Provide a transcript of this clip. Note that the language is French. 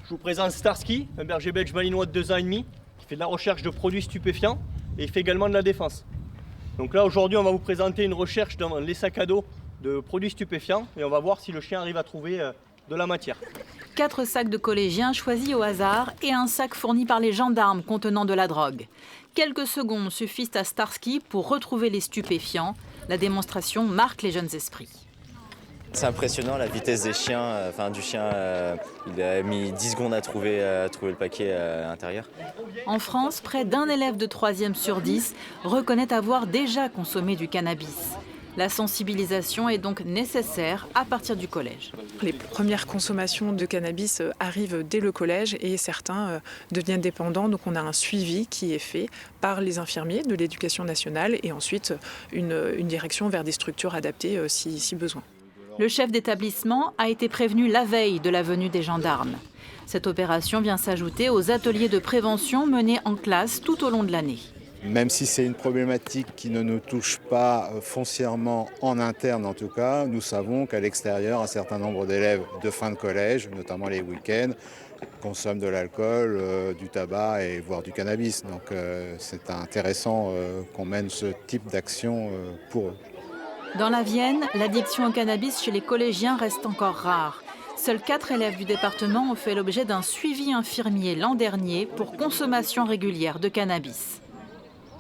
Je vous présente Starsky, un berger belge malinois de 2 ans et demi, qui fait de la recherche de produits stupéfiants et il fait également de la défense. Donc là aujourd'hui on va vous présenter une recherche dans les sacs à dos de produits stupéfiants et on va voir si le chien arrive à trouver de la matière. 4 sacs de collégiens choisis au hasard et un sac fourni par les gendarmes contenant de la drogue. Quelques secondes suffisent à Starsky pour retrouver les stupéfiants. La démonstration marque les jeunes esprits. C'est impressionnant la vitesse des chiens, du chien, il a mis 10 secondes à trouver le paquet à l'intérieur. En France, près d'un élève de 3e sur 10 reconnaît avoir déjà consommé du cannabis. La sensibilisation est donc nécessaire à partir du collège. Les premières consommations de cannabis arrivent dès le collège et certains deviennent dépendants. Donc on a un suivi qui est fait par les infirmiers de l'Éducation nationale et ensuite une direction vers des structures adaptées si besoin. Le chef d'établissement a été prévenu la veille de la venue des gendarmes. Cette opération vient s'ajouter aux ateliers de prévention menés en classe tout au long de l'année. Même si c'est une problématique qui ne nous touche pas foncièrement en interne en tout cas, nous savons qu'à l'extérieur, un certain nombre d'élèves de fin de collège, notamment les week-ends, consomment de l'alcool, du tabac et voire du cannabis. Donc c'est intéressant qu'on mène ce type d'action pour eux. Dans la Vienne, l'addiction au cannabis chez les collégiens reste encore rare. Seuls 4 élèves du département ont fait l'objet d'un suivi infirmier l'an dernier pour consommation régulière de cannabis.